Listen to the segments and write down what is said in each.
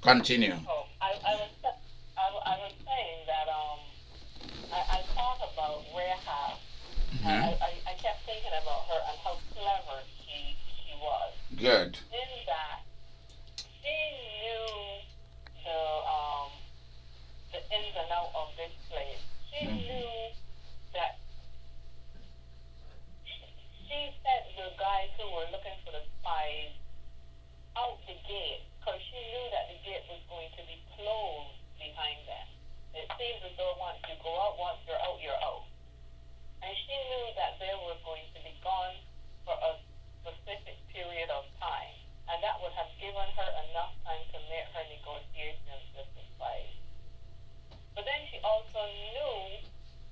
Continue. Oh, I was saying that I thought about Rahab. Hmm. I kept thinking about her and how clever she was. Good. In that she knew the um the ins and outs of this place. She Mhm. knew that she sent the guys who were looking for the spies out the gate because she knew that the gate was going to be closed behind them. It seems as though once you go out, once you're out, you're out. And she knew that they were going to be gone for a specific period of time. And that would have given her enough time to make her negotiations with the spies. But then she also knew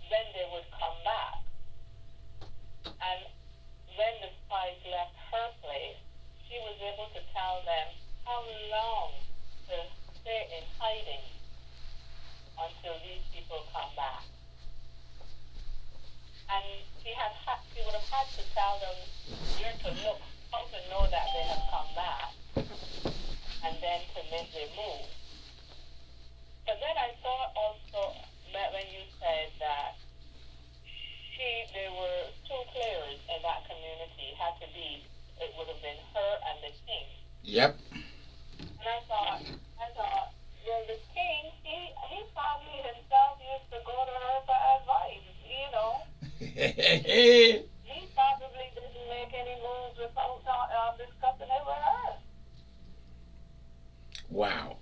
when they would come back. And when the spies left her place, she was able to tell them how long to stay in hiding until these people come back. And she would have had to tell them where to look, how to know that they have come back, and then to make their move. But then I thought also that when you said that there were two players in that community, had to be, it would have been her and the king. Yep. And I thought, well, the king, he probably himself used to go to her for advice, you know. He probably didn't make any moves without discussing it with her. Wow.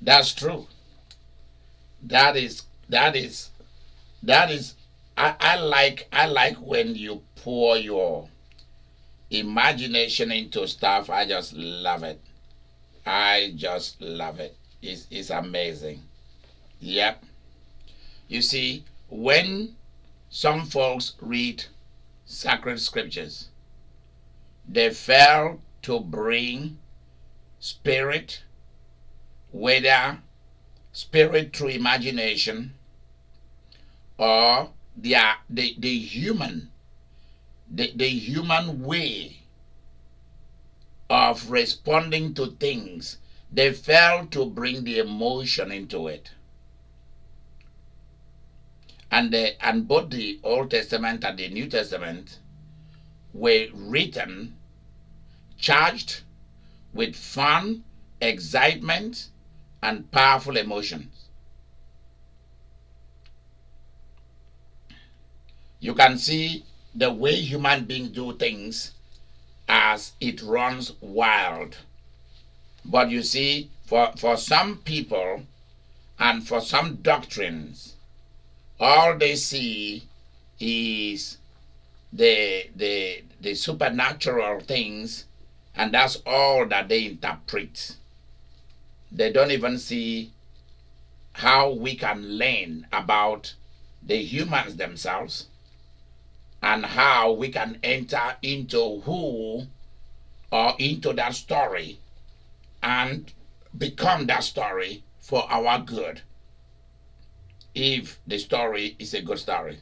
That's true. That is that is that is I like when you pour your imagination into stuff. I just love it. I just love it. It's amazing. Yep. You see, when some folks read sacred scriptures, they fail to bring spirit, whether spirit through imagination or the human the human way of responding to things. They fail to bring the emotion into it. And both the Old Testament and the New Testament were written charged with fun, excitement, and powerful emotions. You can see the way human beings do things as it runs wild. But you see, for some people and for some doctrines, all they see is the supernatural things, and that's all that they interpret. They don't even see how we can learn about the humans themselves and how we can enter into who or into that story and become that story for our good if the story is a good story.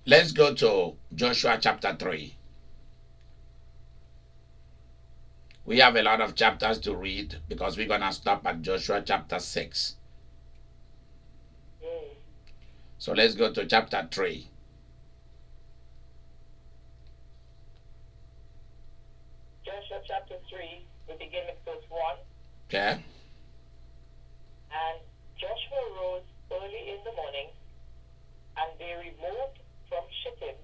Let's go to Joshua chapter 3. We have a lot of chapters to read because we're going to stop at Joshua chapter 6. Mm. So let's go to chapter 3. Joshua chapter 3, we begin with verse 1. Okay? And Joshua rose early in the morning, and they removed from Shittim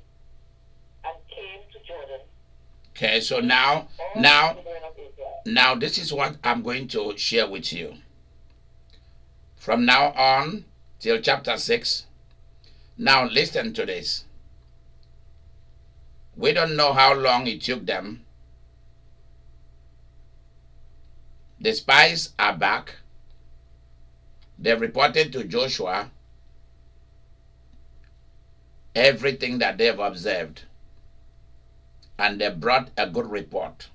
and came to Jordan. Okay, so Each now all the now children of Israel. now this is what I'm going to share with you. From now on till chapter 6. Now listen to this. We don't know how long it took them. The spies are back. They reported to Joshua everything that they've observed, and they brought a good report.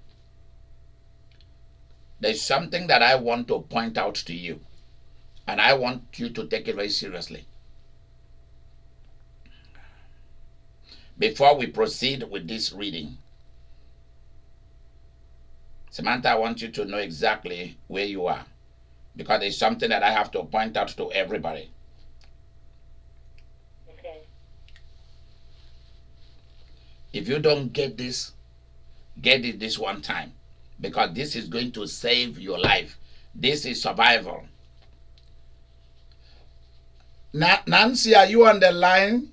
There's something that I want to point out to you, and I want you to take it very seriously. Before we proceed with this reading, Samantha, I want you to know exactly where you are because it's something that I have to point out to everybody. Okay. If you don't get this, get it this one time because this is going to save your life. This is survival. Nancy, are you on the line?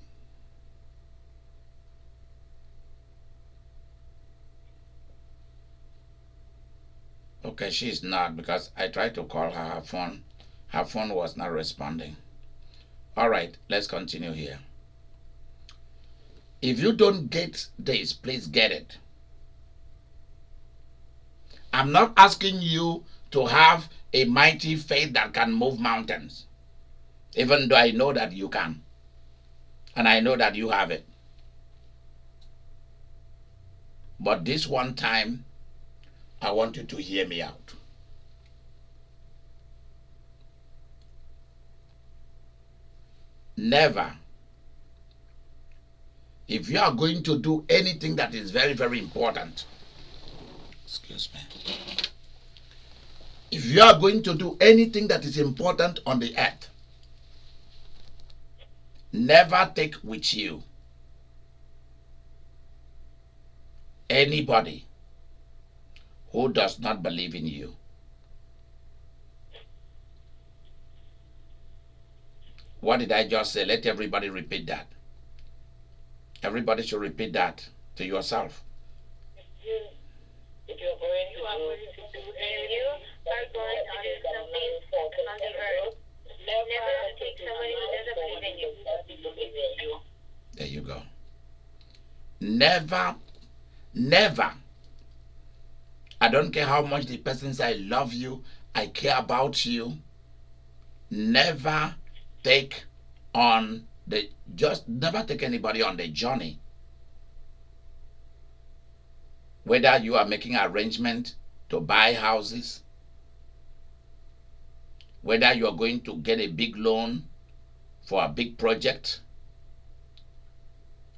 Okay, she's not because I tried to call her. Her phone was not responding. All right, let's continue here. If you don't get this, please get it. I'm not asking you to have a mighty faith that can move mountains, even though I know that you can. And I know that you have it. But this one time, I want you to hear me out. Never, if you are going to do anything that is very, very important, excuse me, if you are going to do anything that is important on the earth, never take with you anybody who does not believe in you. What did I just say? Let everybody repeat that. Everybody should repeat that to yourself. If you're going to do anything on the earth, never take somebody who doesn't believe in you. There you go. Never, never. I don't care how much the person says, I love you, I care about you. Never take never take anybody on the journey. Whether you are making arrangement to buy houses, whether you are going to get a big loan for a big project,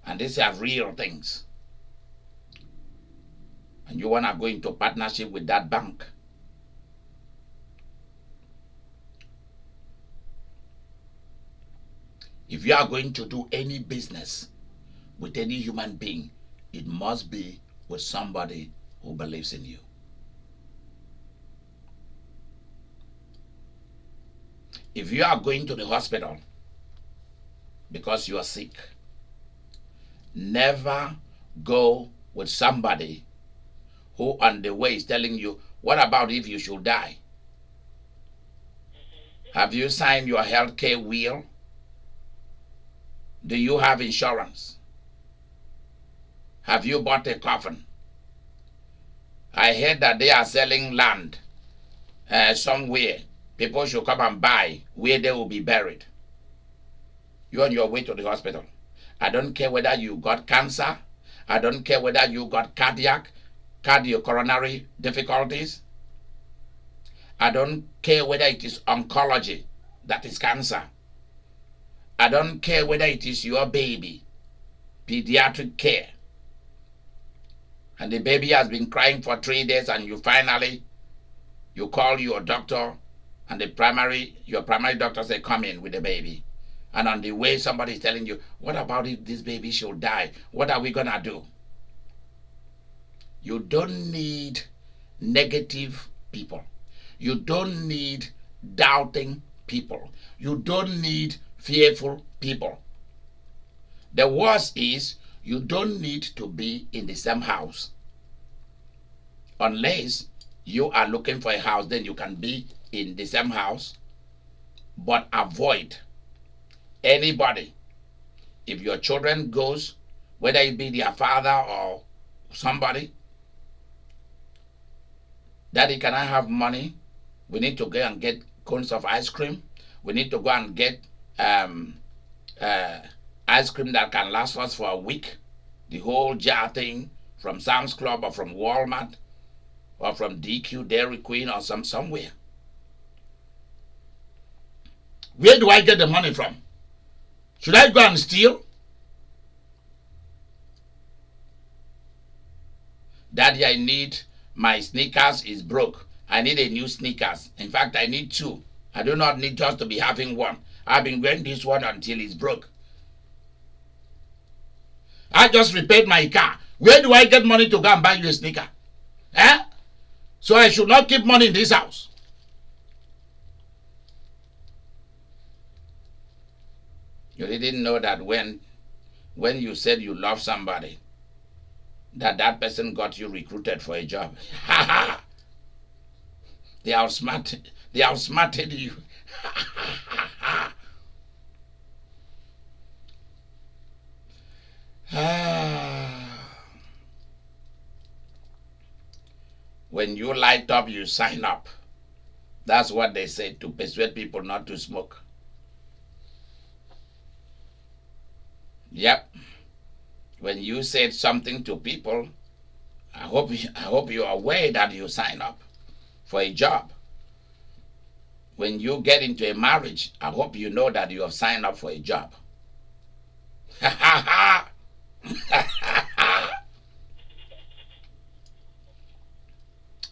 and these are real things, and you want to go into partnership with that bank, if you are going to do any business with any human being, it must be with somebody who believes in you. If you are going to the hospital because you are sick, never go with somebody who on the way is telling you, what about if you should die? Have you signed your health care will? Do you have insurance? Have you bought a coffin? I heard that they are selling land somewhere. People should come and buy where they will be buried. You're on your way to the hospital. I don't care whether you got cancer. I don't care whether you got cardio-coronary difficulties. I don't care whether it is oncology, that is cancer. I don't care whether it is your baby, pediatric care, and the baby has been crying for 3 days and you call your doctor and your primary doctor say, come in with the baby. And on the way, somebody is telling you, what about if this baby should die? What are we going to do? You don't need negative people. You don't need doubting people. You don't need fearful people. The worst is you don't need to be in the same house. Unless you are looking for a house, then you can be in the same house. But avoid anybody. If your children goes, whether it be their father or somebody, Daddy, can I have money? We need to go and get cones of ice cream. We need to go and get ice cream that can last us for a week. The whole jar thing from Sam's Club or from Walmart or from DQ, Dairy Queen or somewhere. Where do I get the money from? Should I go and steal? Daddy, I need my sneakers is broke. I need a new sneakers. In fact, I need two. I do not need just to be having one. I've been wearing this one until it's broke. I just repaired my car. Where do I get money to go and buy you a sneaker? Eh? So I should not keep money in this house. You didn't know that when you said you love somebody, that person got you recruited for a job. Ha ha! They outsmarted you. When you light up, you sign up. That's what they say to persuade people not to smoke. Yep. When you said something to people, I hope you are aware that you sign up for a job. When you get into a marriage, I hope you know that you have signed up for a job.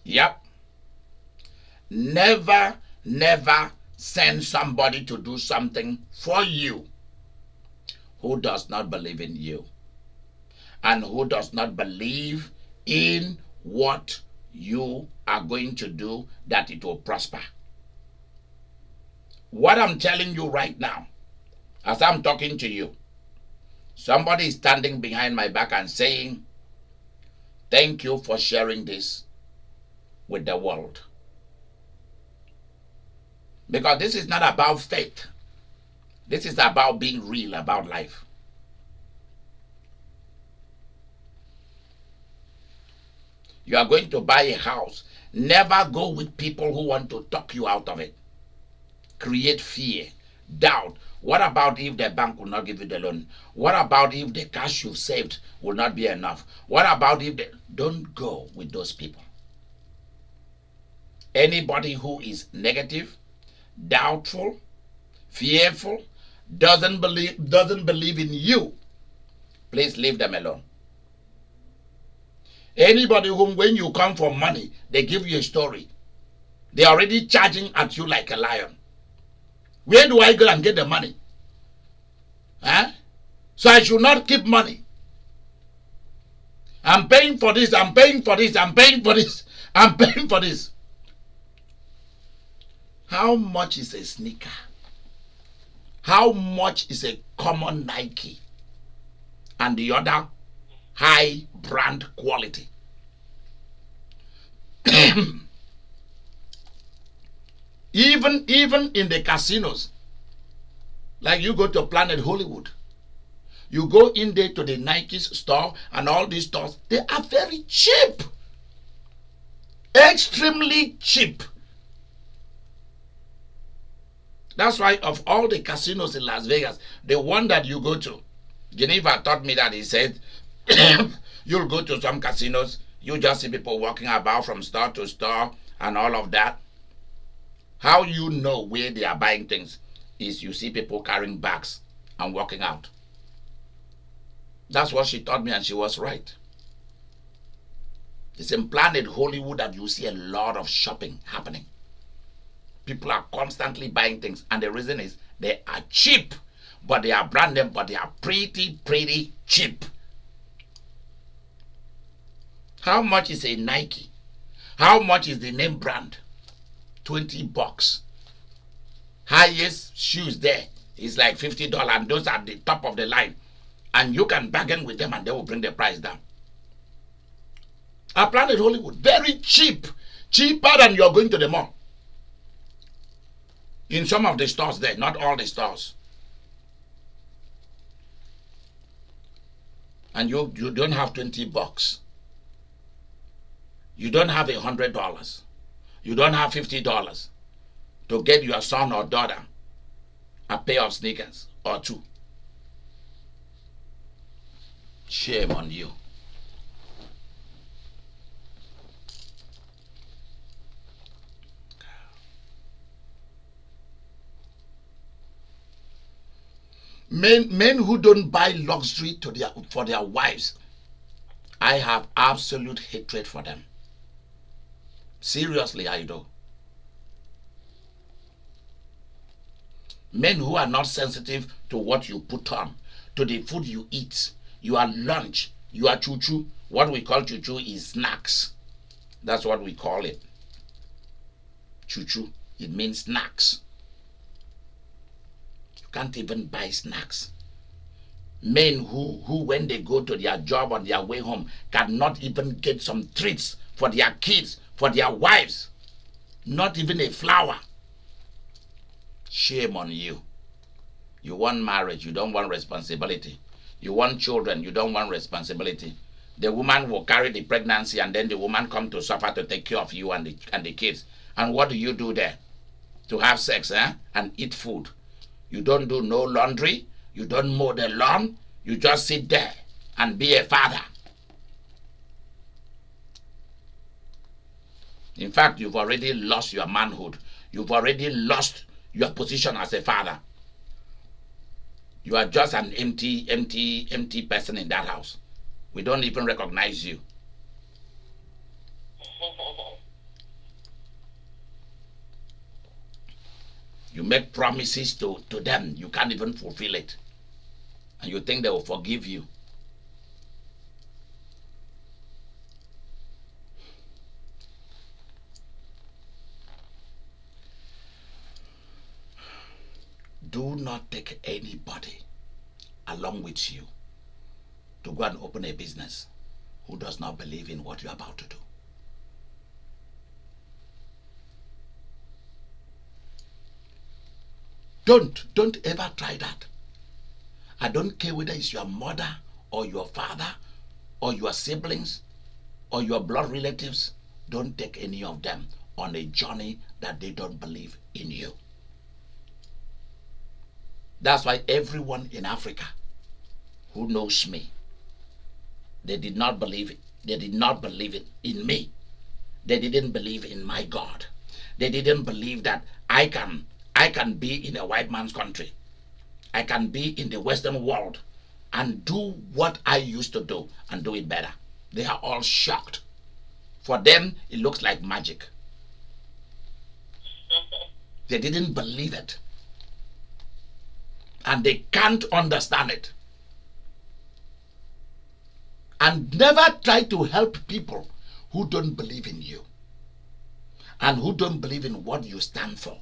Yep. Never send somebody to do something for you who does not believe in you and who does not believe in what you are going to do, that it will prosper. What I'm telling you right now, as I'm talking to you, somebody is standing behind my back and saying, thank you for sharing this with the world. Because this is not about faith. This is about being real about life. You are going to buy a house. Never go with people who want to talk you out of it. Create fear, doubt. What about if the bank will not give you the loan? What about if the cash you've saved will not be enough? What about if don't go with those people. Anybody who is negative, doubtful, fearful, doesn't believe in you, please leave them alone. Anybody whom when you come for money, they give you a story. They're already charging at you like a lion. Where do I go and get the money? Huh? So I should not keep money. I'm paying for this, I'm paying for this, I'm paying for this, I'm paying for this. How much is a sneaker? How much is a common Nike? And the other high brand quality. even in the casinos, like you go to Planet Hollywood, you go in there to the Nike's store and all these stores, they are very cheap, extremely cheap. That's why of all the casinos in Las Vegas, the one that you go to, Geneva taught me that. He said, you'll go to some casinos, you just see people walking about from store to store and all of that. How you know where they are buying things is you see people carrying bags and walking out. That's what she taught me, and she was right. It's in Planet Hollywood that you see a lot of shopping happening. People are constantly buying things, and the reason is they are cheap, but they are brand name, but they are pretty cheap. How much is a Nike? How much is the name brand? $20. Highest shoes there is like $50, and those are the top of the line. And you can bargain with them and they will bring the price down. At Planet Hollywood, very cheap. Cheaper than you're going to the mall. In some of the stores there, not all the stores. And you don't have $20. You don't have $100. You don't have $50 to get your son or daughter a pair of sneakers or two. Shame on you. Men who don't buy luxury for their wives, I have absolute hatred for them. Seriously, I do. Men who are not sensitive to what you put on, to the food you eat, your lunch, your choo-choo. What we call choo-choo is snacks. That's what we call it. Choo-choo. It means snacks. You can't even buy snacks. Men who when they go to their job on their way home cannot even get some treats for their kids, for their wives. Not even a flower. Shame on you. You want marriage, you don't want responsibility. You want children, you don't want responsibility. The woman will carry the pregnancy and then the woman come to suffer to take care of you and the kids. And what do you do there? To have sex, and eat food. You don't do no laundry. You don't mow the lawn. You just sit there and be a father. In fact, you've already lost your manhood. You've already lost your position as a father. You are just an empty person in that house. We don't even recognize you. You make promises to them. You can't even fulfill it. And you think they will forgive you. Do not take anybody along with you to go and open a business who does not believe in what you're about to do. Don't ever try that. I don't care whether it's your mother or your father or your siblings or your blood relatives. Don't take any of them on a journey that they don't believe in you. That's why everyone in Africa who knows me, they did not believe it. They did not believe it in me. They didn't believe in my God. They didn't believe that I can be in a white man's country. I can be in the Western world and do what I used to do and do it better. They are all shocked. For them, it looks like magic. They didn't believe it. And they can't understand it. And never try to help people who don't believe in you and who don't believe in what you stand for.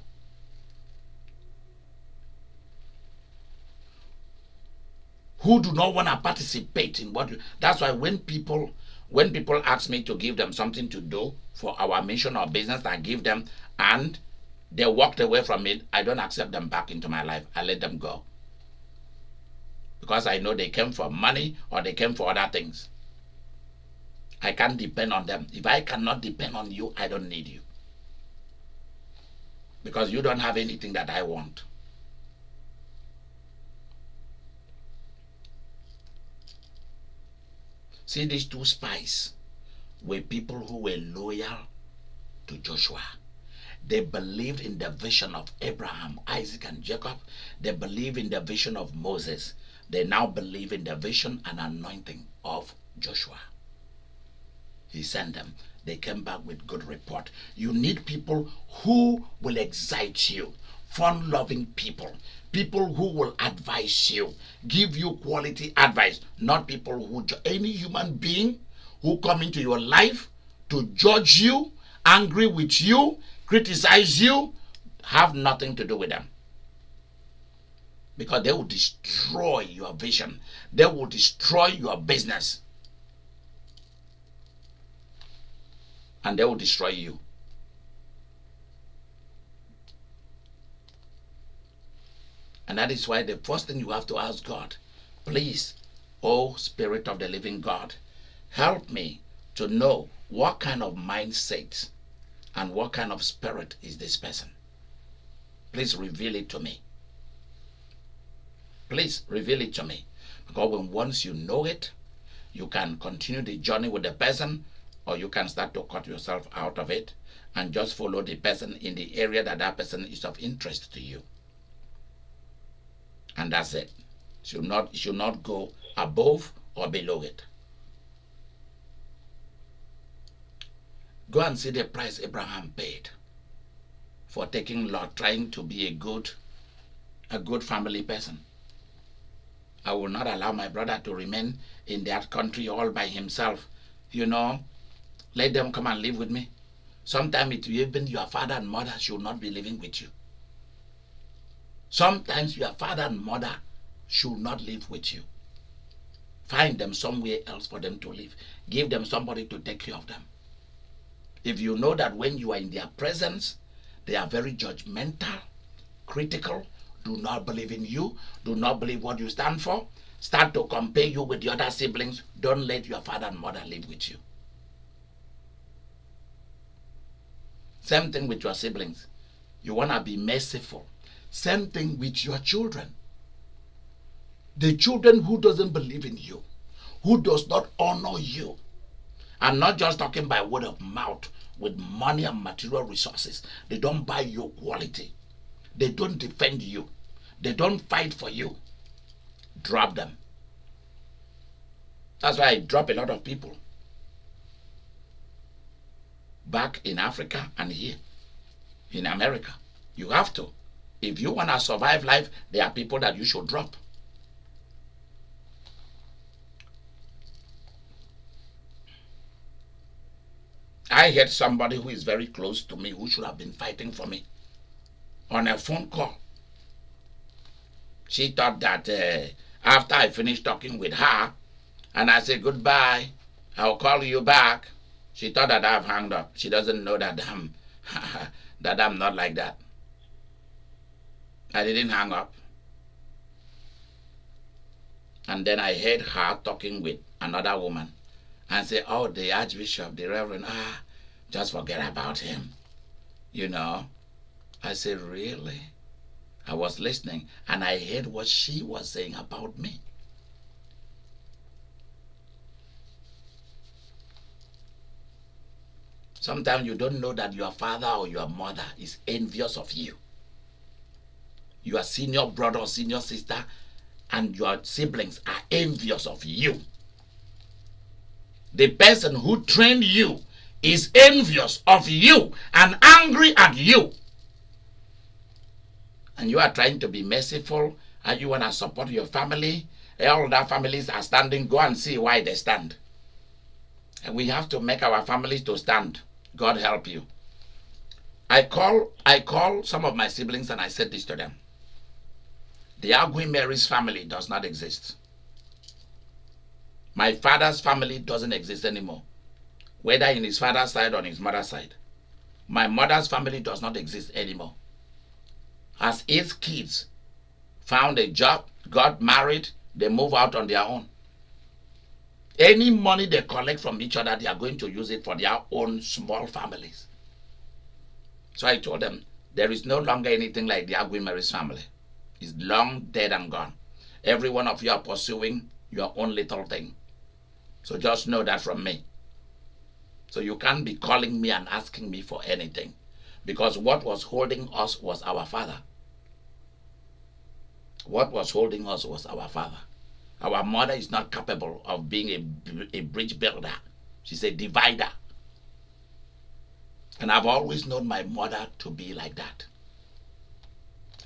Who do not want to participate in what you... That's why when people ask me to give them something to do for our mission or business, I give them and they walked away from it, I don't accept them back into my life. I let them go. Because I know they came for money or they came for other things. I can't depend on them. If I cannot depend on you, I don't need you. Because you don't have anything that I want. See, these two spies were people who were loyal to Joshua. They believed in the vision of Abraham, Isaac, and Jacob. They believed in the vision of Moses. They now believe in the vision and anointing of Joshua. He sent them. They came back with good report. You need people who will excite you, fun-loving people, people who will advise you, give you quality advice, not people who, any human being who come into your life to judge you, angry with you, criticize you, have nothing to do with them. Because they will destroy your vision. They will destroy your business. And they will destroy you. And that is why the first thing you have to ask God, please, oh Spirit of the living God, help me to know what kind of mindset and what kind of spirit is this person. Please reveal it to me. Please reveal it to me. Because once you know it, you can continue the journey with the person, or you can start to cut yourself out of it and just follow the person in the area that person is of interest to you. And that's it. You should not go above or below it. Go and see the price Abraham paid for taking Lot, trying to be a good family person. I will not allow my brother to remain in that country all by himself. Let them come and live with me. Sometimes it will even your father and mother should not be living with you. Sometimes your father and mother should not live with you. Find them somewhere else for them to live. Give them somebody to take care of them. If you know that when you are in their presence, they are very judgmental, critical, do not believe in you, do not believe what you stand for, start to compare you with the other siblings, don't let your father and mother live with you. Same thing with your siblings. You want to be merciful. Same thing with your children. The children who doesn't believe in you, who does not honor you, I'm not just talking by word of mouth with money and material resources. They don't buy your quality. They don't defend you. They don't fight for you. Drop them. That's why I drop a lot of people. Back in Africa and here in America. You have to. If you want to survive life, there are people that you should drop. I had somebody who is very close to me who should have been fighting for me on a phone call. She thought that after I finished talking with her and I said goodbye, I'll call you back, she thought that I've hung up. She doesn't know that I'm not like that. I didn't hang up. And then I heard her talking with another woman and say, oh, the Archbishop, the Reverend, just forget about him. I said, really? I was listening and I heard what she was saying about me. Sometimes you don't know that your father or your mother is envious of you. Your senior brother or senior sister and your siblings are envious of you. The person who trained you is envious of you and angry at you. And you are trying to be merciful and you want to support your family. All other families are standing. Go and see why they stand. And we have to make our families to stand. God help you. I call some of my siblings and I said this to them. The Imeri's family does not exist. My father's family doesn't exist anymore, whether in his father's side or in his mother's side. My mother's family does not exist anymore. As his kids found a job, got married, they move out on their own. Any money they collect from each other, they are going to use it for their own small families. So I told them, there is no longer anything like the Imeri's family. It's long dead and gone. Every one of you are pursuing your own little thing. So just know that from me. So you can't be calling me and asking me for anything. Because what was holding us was our father. What was holding us was our father. Our mother is not capable of being a bridge builder. She's a divider. And I've always known my mother to be like that.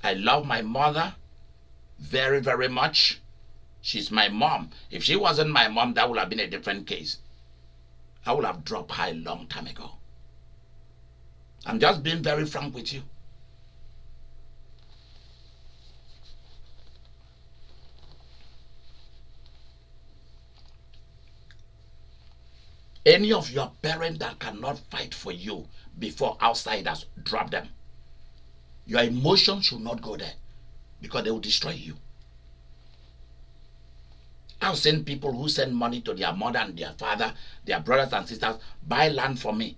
I love my mother very, very much. She's my mom. If she wasn't my mom, that would have been a different case. I would have dropped her a long time ago. I'm just being very frank with you. Any of your parents that cannot fight for you before outsiders, drop them. Your emotions should not go there because they will destroy you. I've seen people who send money to their mother and their father, their brothers and sisters, buy land for me,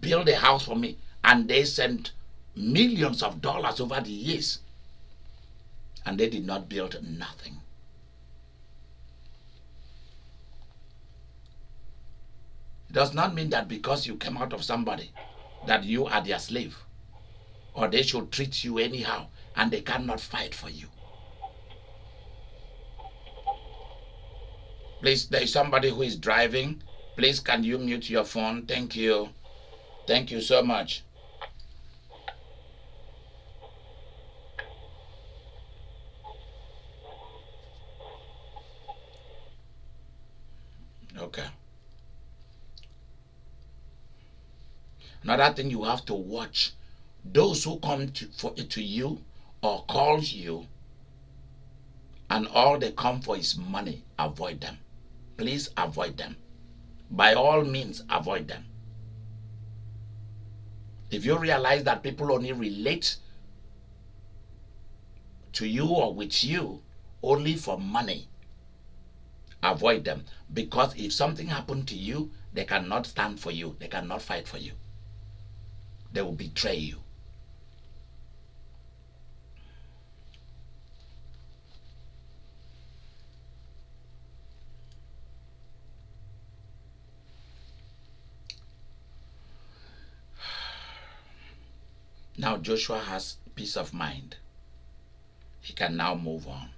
build a house for me, and they sent millions of dollars over the years. And they did not build nothing. It does not mean that because you came out of somebody that you are their slave or they should treat you anyhow and they cannot fight for you. Please, there is somebody who is driving. Please, can you mute your phone? Thank you. Thank you so much. Okay. Another thing you have to watch, those who come to you or calls you and all they come for is money, avoid them. Please avoid them. By all means, avoid them. If you realize that people only relate to you or with you only for money, avoid them. Because if something happened to you, they cannot stand for you. They cannot fight for you. They will betray you. Now Joshua has peace of mind. He can now move on.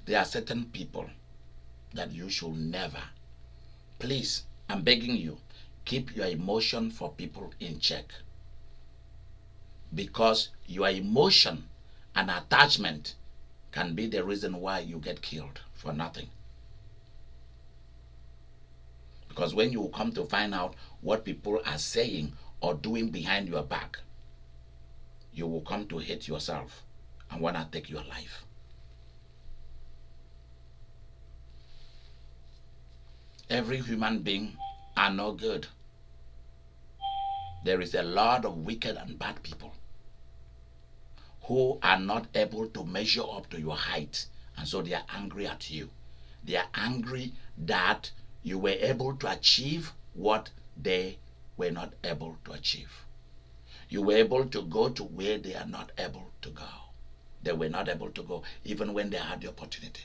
There are certain people that you should never, please, I'm begging you, keep your emotion for people in check. Because your emotion and attachment can be the reason why you get killed for nothing. Because when you come to find out what people are saying or doing behind your back, you will come to hate yourself and want to take your life. Every human being are no good. There is a lot of wicked and bad people who are not able to measure up to your height, and so they are angry at you. They are angry that you were able to achieve what they were not able to achieve. You were able to go to where they are not able to go. They were not able to go even when they had the opportunity.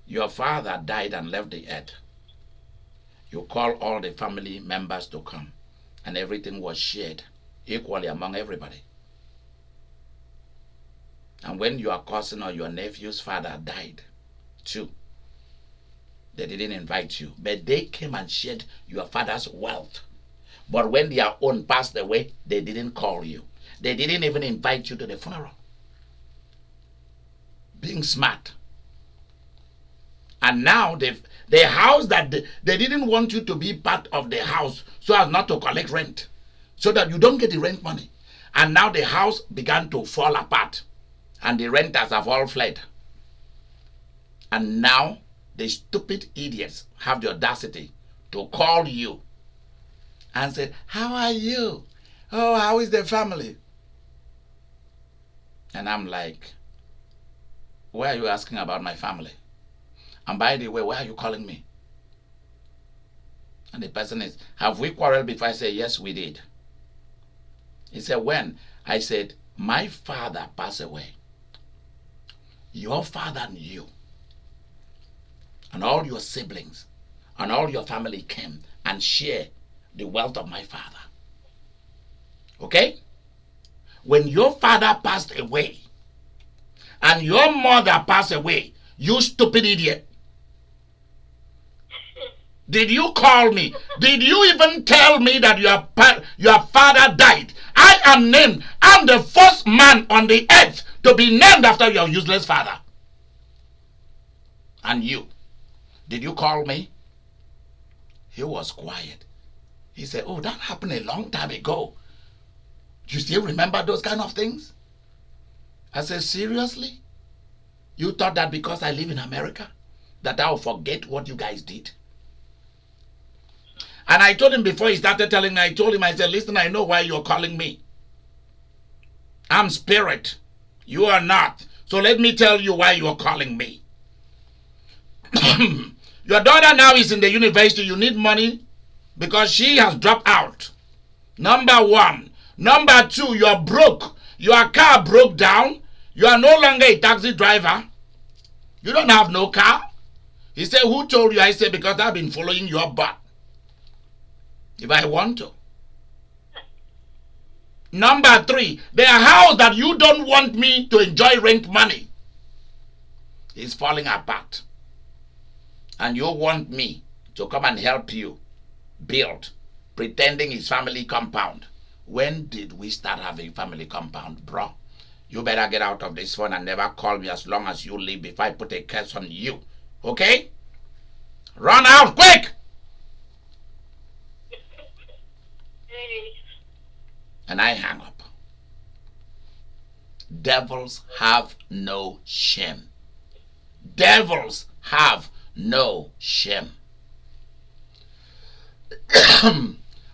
Your father died and left the earth. You call all the family members to come, and everything was shared equally among everybody. And when your cousin or your nephew's father died, too, they didn't invite you, but they came and shared your father's wealth. But when their own passed away, they didn't call you. They didn't even invite you to the funeral. Being smart. And now the house that they didn't want you to be part of the house so as not to collect rent, so that you don't get the rent money. And now the house began to fall apart and the renters have all fled. And now the stupid idiots have the audacity to call you and say, how are you? Oh, how is the family? And I'm like, why are you asking about my family? And by the way, why are you calling me? And the person is, have we quarreled before? I say, yes, we did. He said, when? I said, my father passed away. Your father and you, and all your siblings, and all your family came and shared the wealth of my father. Okay? When your father passed away, and your mother passed away, you stupid idiot, did you call me? Did you even tell me that your father died? I am named. I'm the first man on the earth to be named after your useless father. And you, did you call me? He was quiet. He said, oh, that happened a long time ago. You still remember those kind of things? I said, seriously? You thought that because I live in America, that I'll forget what you guys did? And I told him before he started telling me, I said, listen, I know why you're calling me. I'm spirit. You are not. So let me tell you why you're calling me. Your daughter now is in the university. You need money because she has dropped out. Number one. Number two, you're broke. Your car broke down. You are no longer a taxi driver. You don't have no car. He said, who told you? I said, because I've been following your butt. If I want to. Number three, the house that you don't want me to enjoy rent money is falling apart. And you want me to come and help you build, pretending it's family compound. When did we start having family compound, bro? You better get out of this phone and never call me as long as you live before I put a curse on you. Okay? Run out quick! And I hang up. Devils have no shame. Devils have no shame.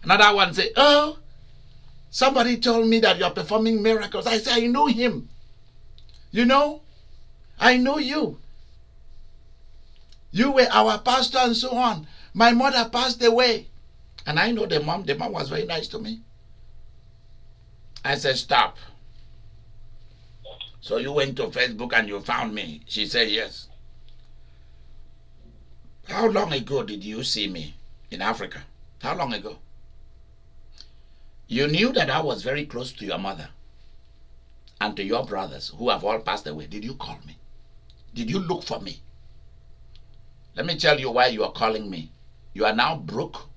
Another one say, oh, somebody told me that you're performing miracles. I say, I know him. You know, I know you. You were our pastor and so on. My mother passed away. And I know the mom. The mom was very nice to me. I said, stop. So you went to Facebook and you found me. She said, yes. How long ago did you see me in Africa? How long ago? You knew that I was very close to your mother and to your brothers who have all passed away. Did you call me? Did you look for me? Let me tell you why you are calling me. You are now broke.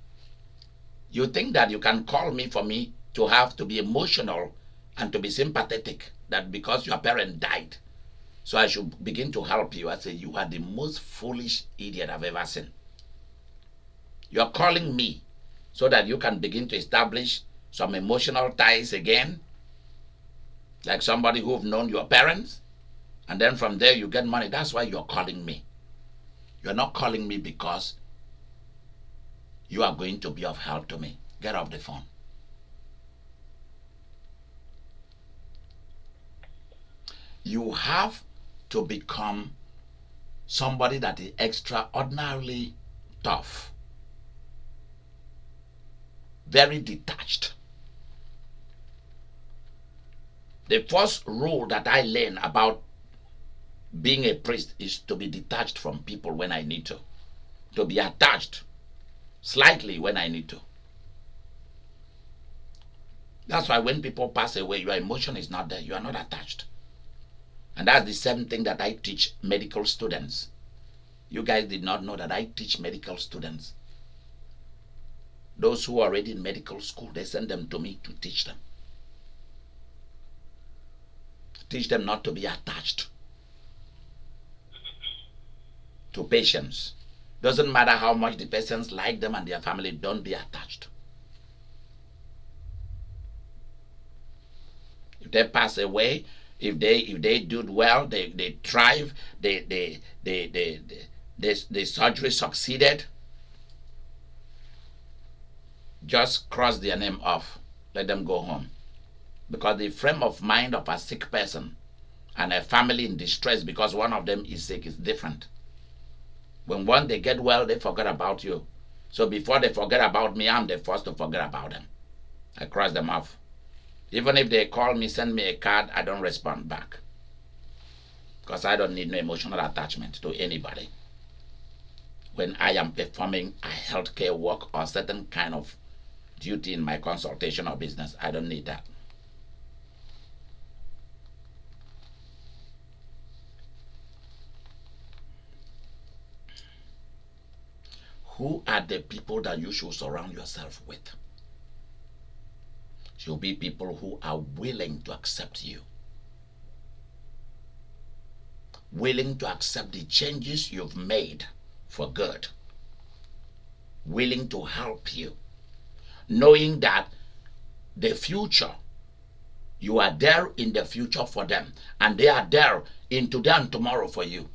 You think that you can call me for me to have to be emotional and to be sympathetic, that because your parent died, so I should begin to help you. I say, you are the most foolish idiot I've ever seen. You're calling me so that you can begin to establish some emotional ties again, like somebody who've known your parents, and then from there you get money. That's why you're calling me. You're not calling me because you are going to be of help to me. Get off the phone. You have to become somebody that is extraordinarily tough, very detached. The first rule that I learned about being a priest is to be detached from people when I need to be attached slightly when I need to. That's why when people pass away, your emotion is not there. You are not attached. And that's the same thing that I teach medical students. You guys did not know that I teach medical students. Those who are already in medical school, they send them to me to teach them. Teach them not to be attached to patients. Doesn't matter how much the patients like them and their family, don't be attached. If they pass away, if they do well, they thrive, the surgery succeeded, just cross their name off. Let them go home. Because the frame of mind of a sick person and a family in distress because one of them is sick is different. When one they get well, they forget about you. So before they forget about me, I'm the first to forget about them. I cross them off. Even if they call me, send me a card, I don't respond back. Because I don't need no emotional attachment to anybody. When I am performing a healthcare work or certain kind of duty in my consultation or business, I don't need that. Who are the people that you should surround yourself with? Should be people who are willing to accept you, willing to accept the changes you've made for good, willing to help you, knowing that the future, you are there in the future for them, and they are there in today and tomorrow for you.